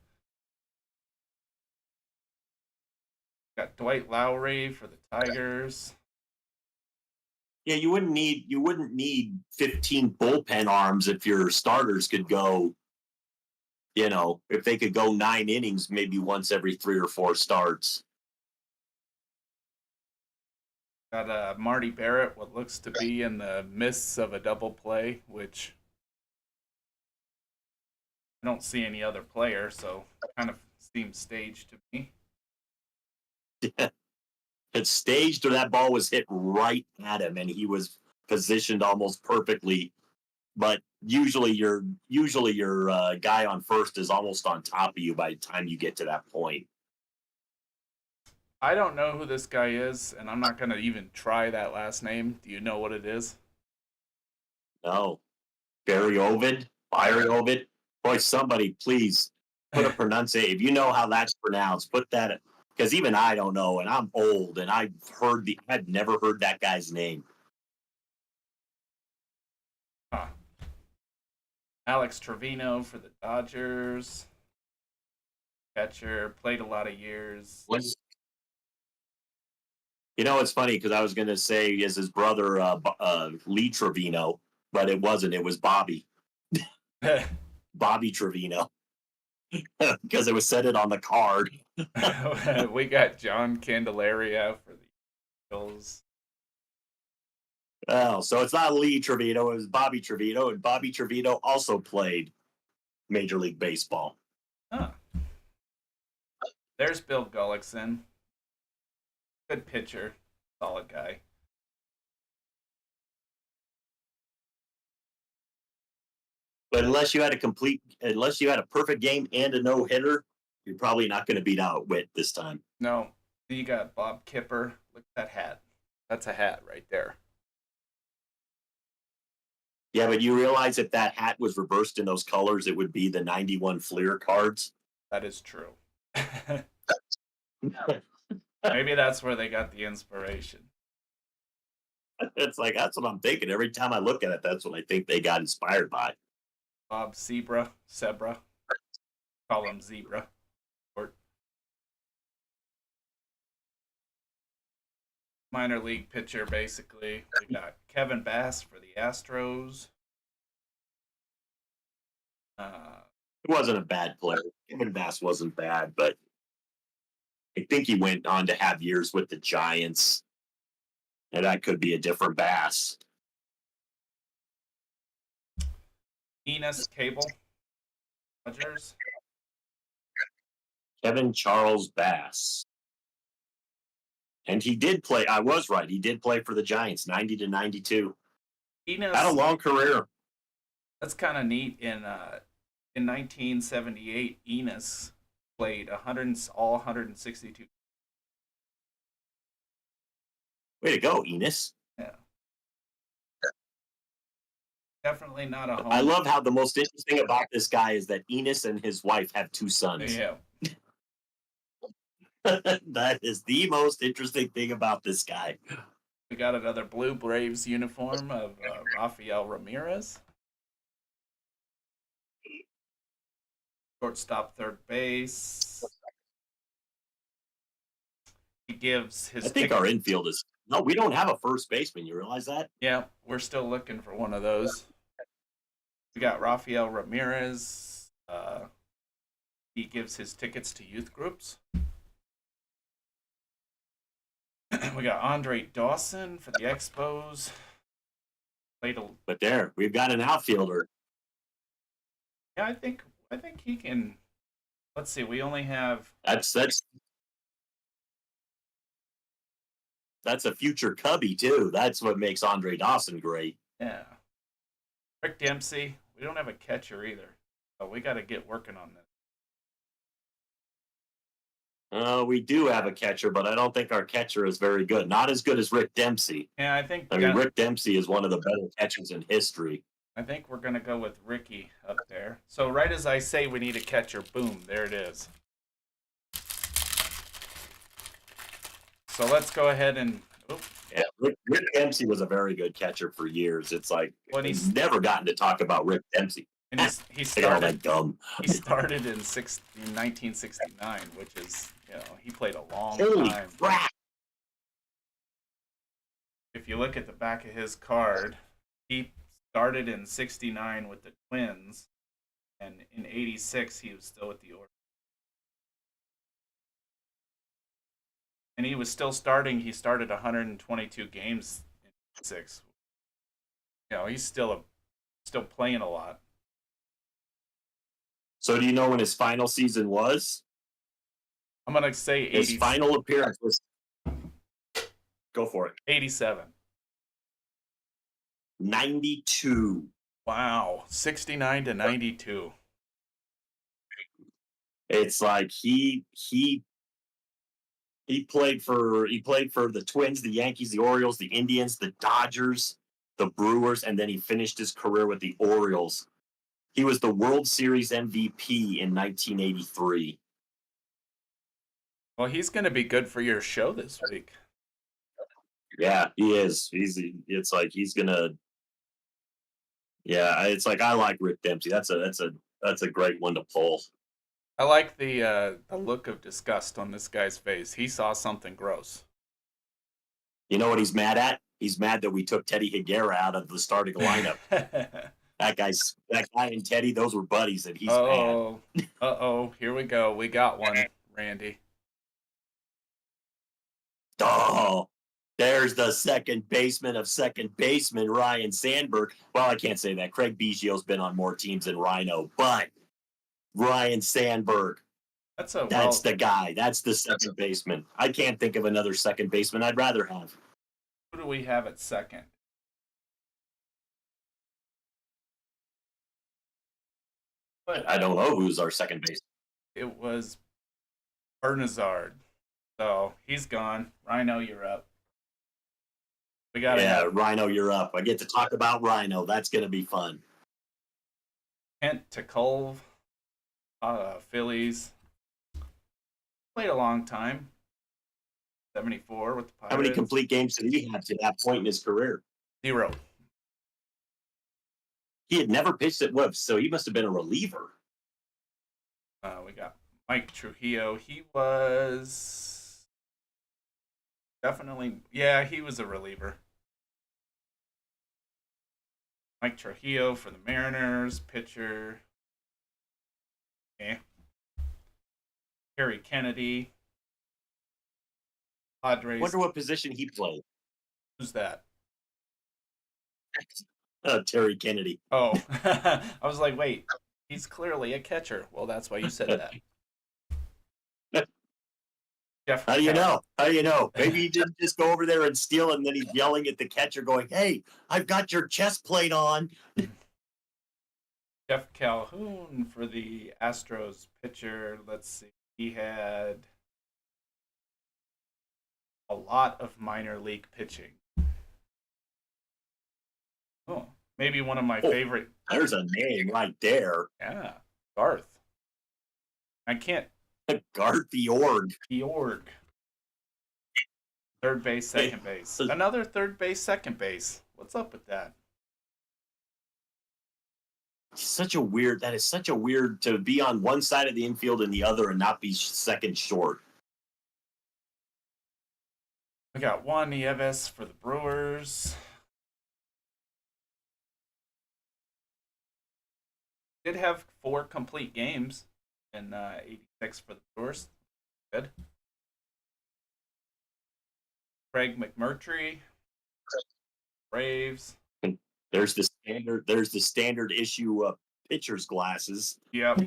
Got Dwight Lowry for the Tigers. Yeah, you wouldn't need 15 bullpen arms if your starters could go, if they could go 9 innings maybe once every 3 or 4 starts. Got Marty Barrett, what looks to be in the mists of a double play, which I don't see any other player, so it kind of seems staged to me. It's staged or that ball was hit right at him and he was positioned almost perfectly. But usually your guy on first is almost on top of you by the time you get to that point. I don't know who this guy is, and I'm not going to even try that last name. Do you know what it is? No. Barry Ovid? Boy, somebody please put a pronunciation. If you know how that's pronounced, put that, because even I don't know, and I'm old, and I'd never heard that guy's name. Huh. Alex Trevino for the Dodgers. Catcher, played a lot of years. It's funny because I was going to say is his brother Lee Trevino, but it wasn't. It was Bobby. Bobby Trevino. Because it was said on the card. We got John Candelaria for the Eagles. Oh, so it's not Lee Trevino, it was Bobby Trevino, and Bobby Trevino also played Major League Baseball. Huh. There's Bill Gullickson. Good pitcher, solid guy. But unless you had a perfect game and a no-hitter, you're probably not going to beat out Witt this time. No, you got Bob Kipper. Look at that hat. That's a hat right there. Yeah, but you realize if that hat was reversed in those colors, it would be the 91 Fleer cards. That is true. Maybe that's where they got the inspiration. It's like, that's what I'm thinking. Every time I look at it, that's what I think they got inspired by. Bob Sebra. Call him Zebra. Or minor league pitcher, basically. We got Kevin Bass for the Astros. He wasn't a bad player. Kevin Bass wasn't bad, but I think he went on to have years with the Giants, and that could be a different Bass. Enos Cable. Dodgers. Kevin Charles Bass. And he did play. I was right. He did play for the Giants, 90 to 92. Enos. Had a long career. That's kind of neat. In 1978, Enos played all 162. Way to go, Enos. Yeah. Definitely not a home. I love how the most interesting about this guy is that Enos and his wife have 2 sons. Yeah. That is the most interesting thing about this guy. We got another Blue Braves uniform of Rafael Ramirez. Shortstop, third base. He gives his. I think our infield is. No, we don't have a first baseman. You realize that? Yeah, we're still looking for one of those. We got Rafael Ramirez. He gives his tickets to youth groups. We got Andre Dawson for the Expos. But there, we've got an outfielder. Yeah, I think he can. Let's see. We only have. That's a future Cubby too. That's what makes Andre Dawson great. Yeah. Rick Dempsey. We don't have a catcher either, so we got to get working on this. We do have a catcher, but I don't think our catcher is very good. Not as good as Rick Dempsey. Yeah, I think. I mean, Rick Dempsey is one of the better catchers in history. I think we're gonna go with Ricky up there. So right as I say we need a catcher, boom, there it is. So let's go ahead and. Yeah, Rick Dempsey was a very good catcher for years. It's like he's never gotten to talk about Rick Dempsey. And he started. He started in 1969, which is he played a long time. Crap. If you look at the back of his card, he started in '69 with the Twins, and in '86 he was still with the Orioles. And he was still starting. He started 122 games in '86. He's still playing a lot. So do you know when his final season was? I'm gonna say 80. His final appearance was. Go for it. 87. 92. Wow, 69 to 92. It's like he played for the Twins, the Yankees, the Orioles, the Indians, the Dodgers, the Brewers, and then he finished his career with the Orioles. He was the World Series MVP in 1983. Well, he's going to be good for your show this week. Yeah, he is. It's like he's gonna. Yeah, it's like I like Rick Dempsey. That's a great one to pull. I like the look of disgust on this guy's face. He saw something gross. You know what he's mad at? He's mad that we took Teddy Higuera out of the starting lineup. That guy and Teddy, those were buddies, and he's mad. Here we go. We got one, Randy. Oh, there's the second baseman of second baseman, Ryan Sandberg. Well, I can't say that. Craig Biggio's been on more teams than Rhino, but Ryan Sandberg. That's the guy. That's the second baseman. I can't think of another second baseman I'd rather have. Who do we have at second? I don't know who's our second baseman. It was Bernazard. So he's gone. Rhino, you're up. Rhino, you're up. I get to talk about Rhino. That's going to be fun. Kent Tekulve, Phillies. Played a long time. 74 with the Pirates. How many complete games did he have to that point in his career? 0. He had never pitched at Webb, so he must have been a reliever. We got Mike Trujillo. He was definitely, yeah, he was a reliever. Mike Trujillo for the Mariners, pitcher. Okay. Harry Kennedy, Padres. Wonder what position he played. Who's that? Terry Kennedy. Oh, I was like, wait, he's clearly a catcher. Well, that's why you said that. Jeff How do you Cal- know? How do you know? Maybe he didn't just go over there and steal, and then he's yelling at the catcher, going, "Hey, I've got your chest plate on." Jeff Calhoun for the Astros pitcher. Let's see. He had a lot of minor league pitching. Oh, maybe one of my favorite. There's a name right there. Yeah, Garth. I can't. Garth Org. Georg. Third base, second base. Another third base, second base. What's up with that? That is such a weird to be on one side of the infield and the other and not be second short. We got Juan Nieves for the Brewers. Did have 4 complete games in 86 for the Brewers. Good. Craig McMurtry, Braves. There's the standard issue pitcher's glasses. Yep.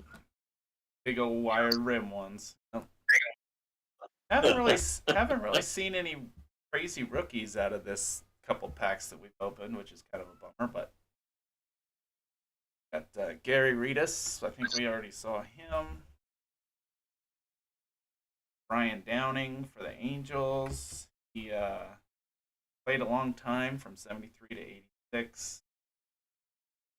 Big old wire rim ones. Oh. Haven't really seen any crazy rookies out of this couple packs that we've opened, which is kind of a bummer. But got Gary Redus. I think we already saw him. Brian Downing for the Angels. He played a long time from 73 to 86.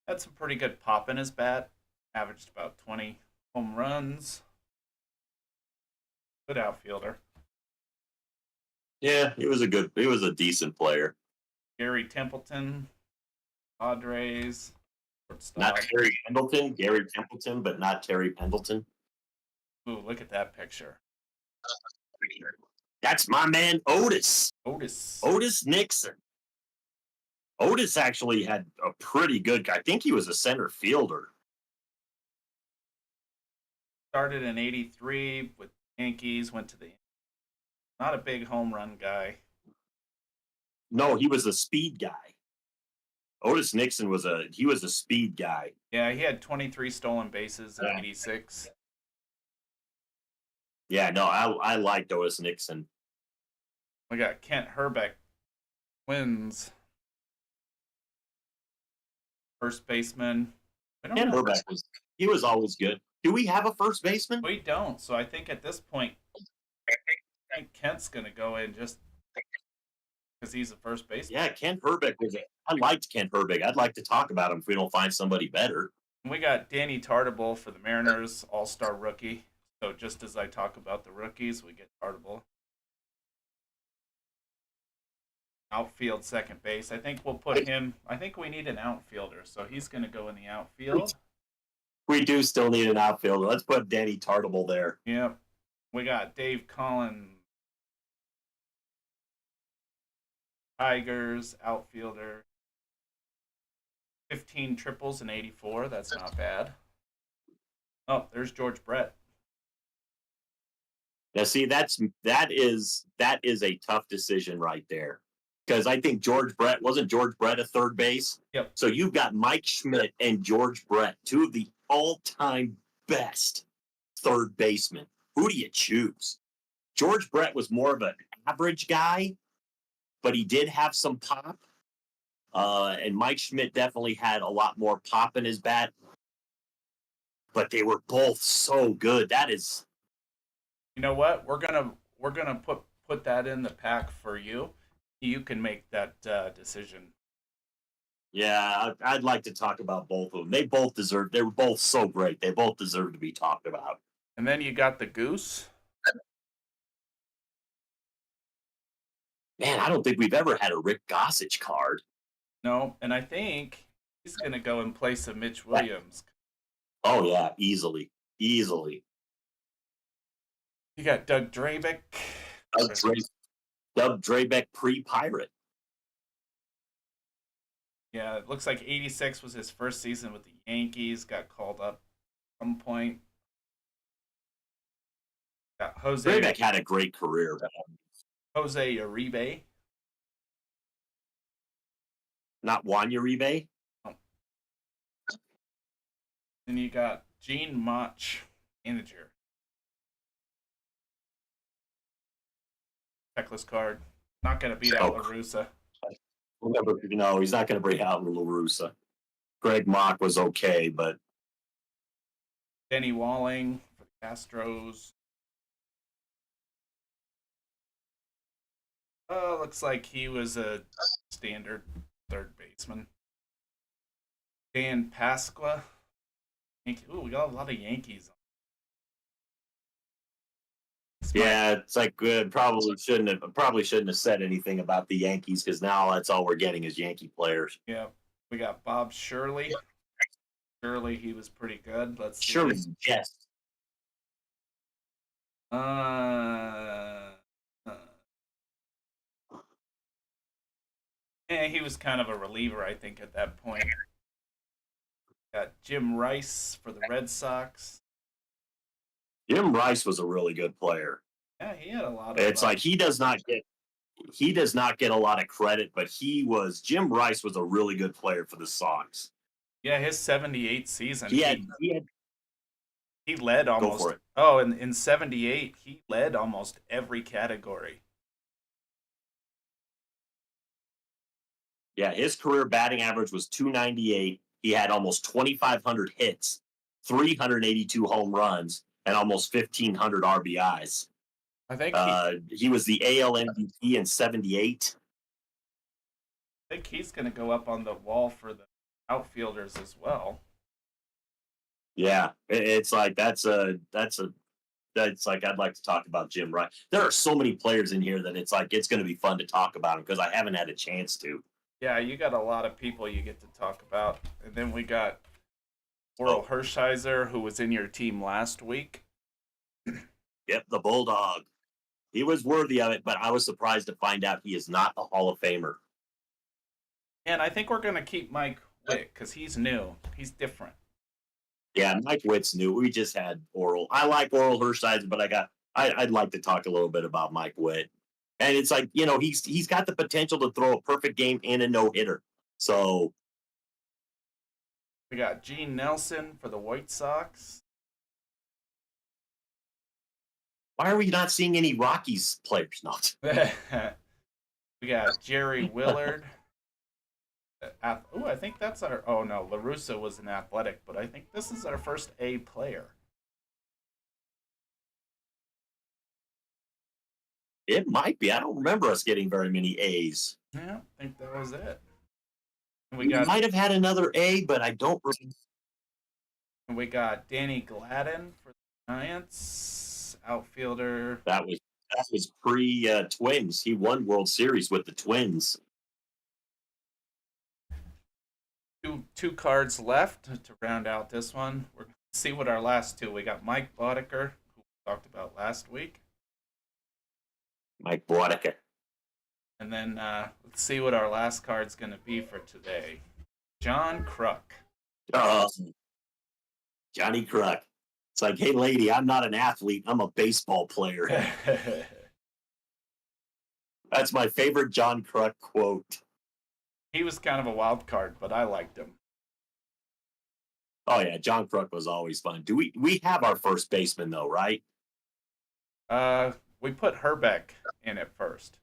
Had some pretty good pop in his bat. Averaged about 20 home runs. Good outfielder. Yeah, he was a decent player. Gary Templeton, Padres. Not Terry Pendleton, Gary Templeton, but not Terry Pendleton. Ooh, look at that picture. That's my man Otis. Otis Nixon. Otis actually had a pretty good guy. I think he was a center fielder. Started in 83 with Yankees, went to the not a big home run guy. No, he was a speed guy. Otis Nixon was a speed guy. Yeah, he had 23 stolen bases in 86. Yeah, no, I liked Otis Nixon. We got Kent Herbeck, Twins. First baseman. Kent Herbeck was always good. Do we have a first baseman? We don't. So I think at this point, I think Kent's going to go in just because he's a first baseman. Yeah, Kent Herbeck I liked Kent Herbeck. I'd like to talk about him if we don't find somebody better. We got Danny Tartable for the Mariners, all-star rookie. So just as I talk about the rookies, we get Tartable. Outfield, second base. I think we'll put him. I think we need an outfielder, so he's going to go in the outfield. We do still need an outfielder. Let's put Danny Tartable there. Yep. We got Dave Collins, Tigers, outfielder. 15 triples in 84. That's not bad. Oh, there's George Brett. Now, see, that is a tough decision right there. Because I think wasn't George Brett a third base? Yep. So you've got Mike Schmidt and George Brett, 2 of the all-time best third basemen. Who do you choose? George Brett was more of an average guy, but he did have some pop. And Mike Schmidt definitely had a lot more pop in his bat. But they were both so good. That is. You know what? We're gonna put that in the pack for you. You can make that decision. Yeah, I'd like to talk about both of them. They were both so great. They both deserve to be talked about. And then you got the Goose. Man, I don't think we've ever had a Rick Gossage card. No, and I think He's going to go in place of Mitch Williams. Oh yeah, easily. You got Doug Drabeck. Doug Drabeck pre-Pirate. Yeah, it looks like 86 was his first season with the Yankees. Got called up at some point. Got Drabeck had a great career. Jose Uribe. Not Juan Uribe. Oh. Then you got Gene Mach, manager. Checklist card. Not going to beat out LaRussa. No, he's not going to bring out LaRussa. Greg Mock was okay, but Denny Walling for the Astros. Looks like he was a standard third baseman. Dan Pasqua. Ooh, we got a lot of Yankees. Yeah, it's like good. Probably shouldn't have said anything about the Yankees because now that's all we're getting is Yankee players. Yeah, we got Bob Shirley. Shirley, he was pretty good. Let's see. Shirley, yes. Yeah, he was kind of a reliever, I think, at that point. Got Jim Rice for the Red Sox. Jim Rice was a really good player. Yeah, he had a lot of. It's like he does not get a lot of credit, but Jim Rice was a really good player for the Sox. Yeah, his 78 season. He led almost. Go for it. Oh, in 78, he led almost every category. Yeah, his career batting average was .298. He had almost 2,500 hits, 382 home runs, and almost 1,500 RBIs. I think he was the AL MVP in 78. I think he's going to go up on the wall for the outfielders as well. Yeah, it's like that's like I'd like to talk about Jim Rice. There are so many players in here that it's like it's going to be fun to talk about them because I haven't had a chance to. Yeah, you got a lot of people you get to talk about, and then we got Oral Hershiser, who was in your team last week. Yep, the Bulldog. He was worthy of it, but I was surprised to find out he is not a Hall of Famer. And I think we're going to keep Mike Witt because he's new. He's different. Yeah, Mike Witt's new. We just had Oral. I like Oral Hershiser, but I'd like to talk a little bit about Mike Witt. And it's like, he's got the potential to throw a perfect game and a no-hitter. So we got Gene Nelson for the White Sox. Why are we not seeing any Rockies players? Not. We got Jerry Willard. I think that's our. Oh no, LaRussa was an athletic, but I think this is our first A player. It might be. I don't remember us getting very many A's. Yeah, I think that was it. And we might have had another A, but I don't remember. And we got Danny Gladden for the Giants, outfielder. That was pre-Twins. He won World Series with the Twins. Two cards left to round out this one. We're going to see what our last two. We got Mike Boddicker, who we talked about last week. Mike Boddicker. And then let's see what our last card's going to be for today. John Kruk. Johnny Kruk. It's like, hey, lady, I'm not an athlete. I'm a baseball player. That's my favorite John Kruk quote. He was kind of a wild card, but I liked him. Oh, yeah, John Kruk was always fun. Do we have our first baseman, though, right? We put Herbeck in at first.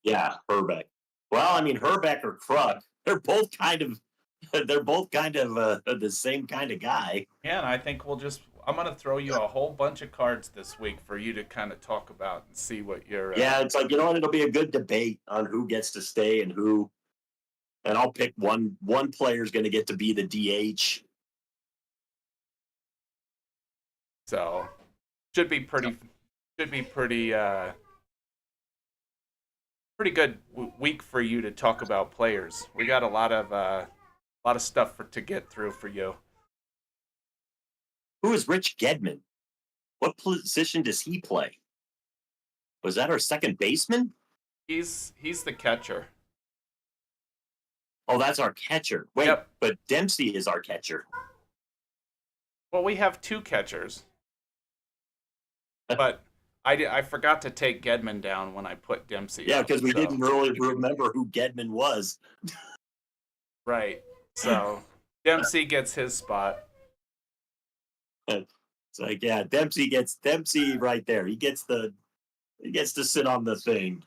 Yeah, Herbeck. Well, I mean, Herbeck or Kruk, they're both kind of the same kind of guy. Yeah, and I think I'm going to throw you a whole bunch of cards this week for you to kind of talk about and see what you're... Yeah, it's like, it'll be a good debate on who gets to stay and who... And I'll pick one player's going to get to be the DH. So, should be pretty good week for you to talk about players. We got a lot a lot of stuff to get through for you. Who is Rich Gedman? What position does he play? Was that our second baseman? He's the catcher. Oh, that's our catcher. Wait, Yep. but Dempsey is our catcher. Well, we have two catchers, but I forgot to take Gedman down when I put Dempsey. Yeah, up, because we so. didn't really remember who Gedman was. Right. So Dempsey gets his spot. It's like, yeah, Dempsey right there. He gets to sit on the thing.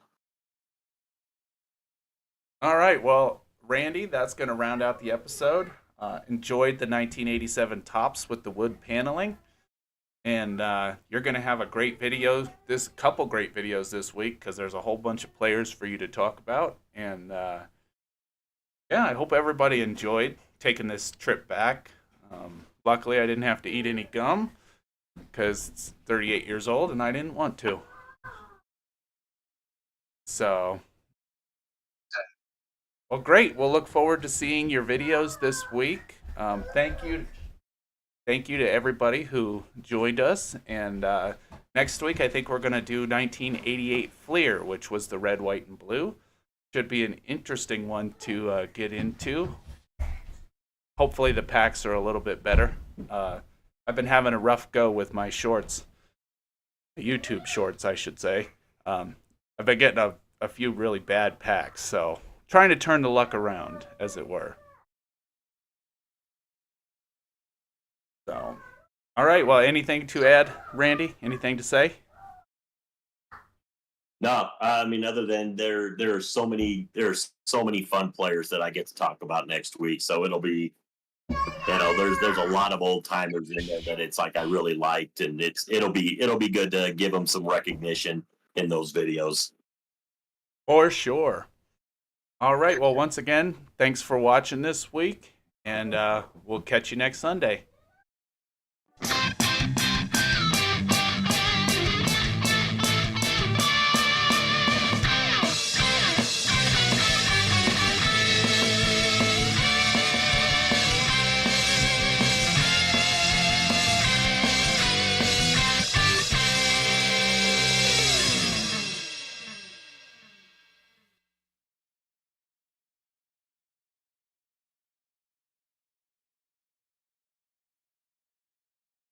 All right. Well, Randy, that's going to round out the episode. Enjoyed the 1987 tops with the wood paneling. And you're going to have a great video, couple great videos this week, because there's a whole bunch of players for you to talk about. And yeah, I hope everybody enjoyed taking this trip back. Luckily, I didn't have to eat any gum because it's 38 years old and I didn't want to. So, well, great. We'll look forward to seeing your videos this week. Thank you to everybody who joined us. And next week, I think we're going to do 1988 Fleer, which was the red, white, and blue. Should be an interesting one to get into. Hopefully the packs are a little bit better. I've been having a rough go with my shorts, YouTube shorts, I should say. I've been getting a few really bad packs, so trying to turn the luck around, as it were. So, all right. Well, anything to add, Randy? Anything to say? No, I mean, other than there are so many fun players that I get to talk about next week. So it'll be, there's a lot of old timers in there that it's like I really liked, and it'll be good to give them some recognition in those videos. For sure. All right. Well, once again, thanks for watching this week, and we'll catch you next Sunday.